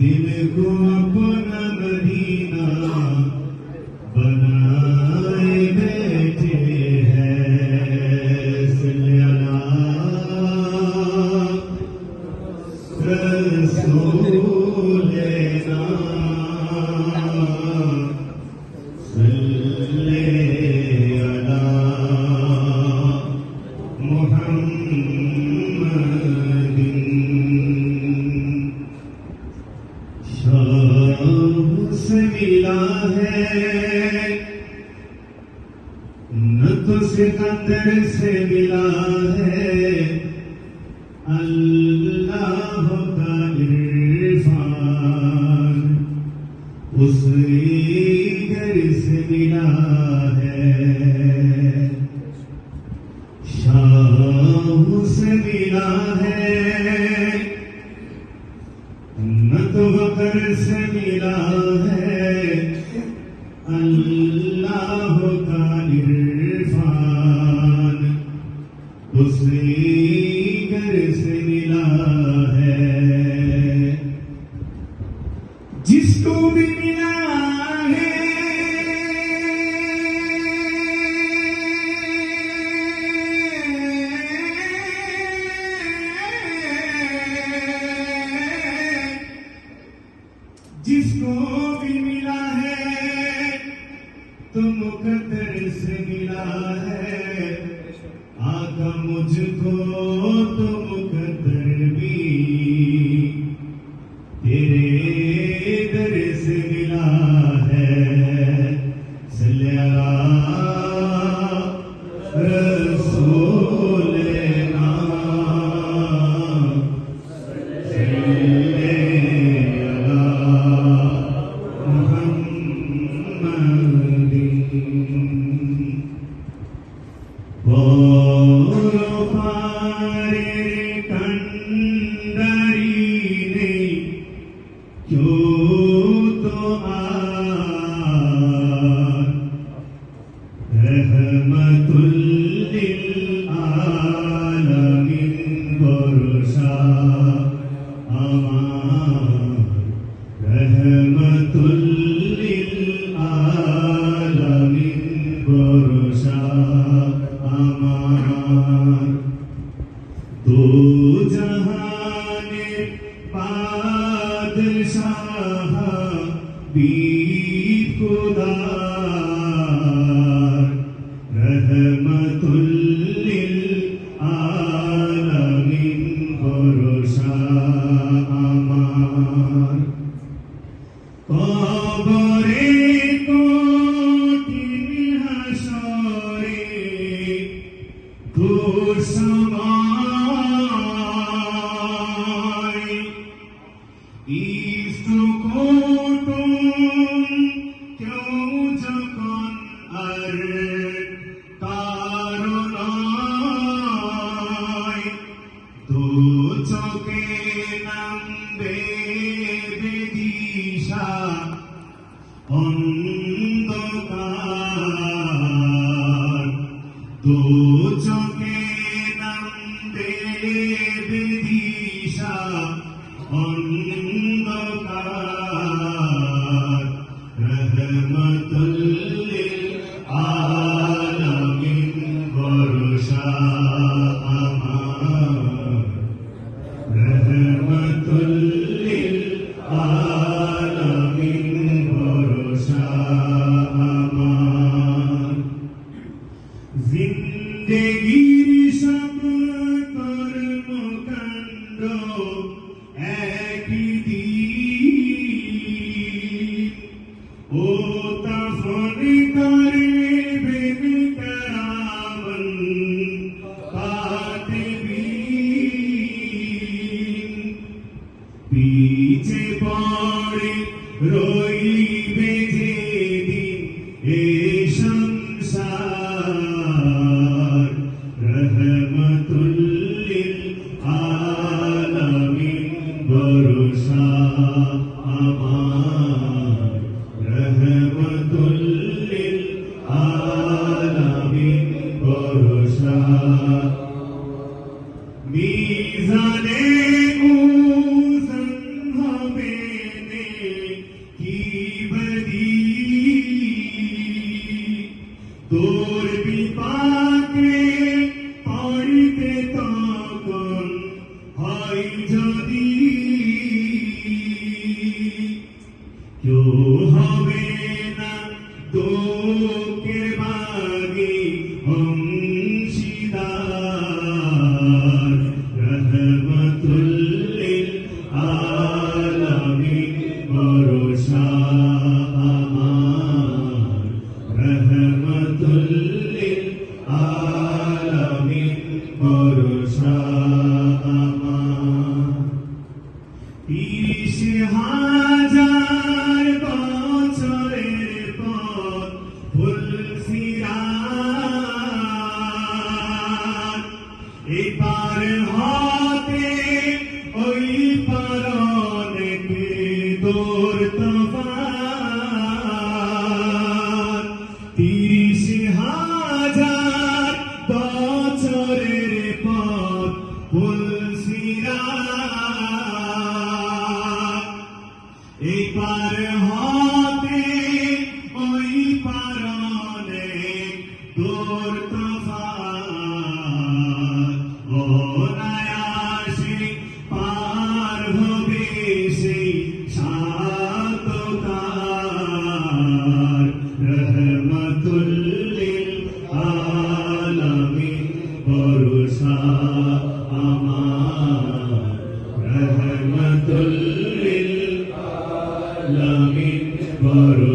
दिल को अपना मदीना बनाए बैठे हैं सल्लल्लाहु रसूलना सल्लल्लाहु मुहम्मदिन शाम से मिला है न तो सिकंदर से मिला है अल्लाह का इरफान उसने घर से मिला है शाम से मिला है न तो बकर से मिला है अल्लाह का इरफान उसने घर से मिला है जिसको भी मिला है जिसको भी मिला है तो मुकद्दर से मिला है आका मुझको तो मुकद्दर भी तेरे दर से मिला है सल्लल्लाहु रसूलना रहमतुल लिल आलमीन बरसा अमान रहमतुल लिल आलमीन बरसा अमान दो जहाने बादशाह बीत खुदा रहमतुल लिल आलमीन भरोसा अमान कबरे कठिन हाशरे घोर समय ইষ্টকোটম কেউ যখন আর কারণায় দু চোখে নামবে বেদিশা অন্ধকার দু চোখে নামবে বেদিশা অন্ধকার রহমতুল লিল আলামিন ভরসা আমার রহমতুল লিল আলামিন ভরসা আমার জিন্দেগির সব কর্মকাণ্ড একই দিন ও তখন করবেন কারামন কাতিবিন পিছে পড়ে রইবে যেদিন এ সংসার রহমতুল লিল আলামিন ভরসা আমার রহমতুল লিল আলামিন ভরসা মিজানে ওজন হবে হবে না দুঃখের বাগি অংশীদার রহমতুল লিল আলামিন ভরসা আমার রহমতুল লিল আলামিন ভরসা আমার 30,000 বছরের পথ ফুলসিরাত এপার হতে ওই পার অনেক দূর তফাৎ 30,000 বছরের পথ ফুলসিরাত এপার হতে ওই পার অনেক দূর তফাৎ অনায়াসে পার হবে সেই সাতকার রহমতুল লিল আলামিন ভরসা আমার রহমতুল লিল আলামিন ভরসা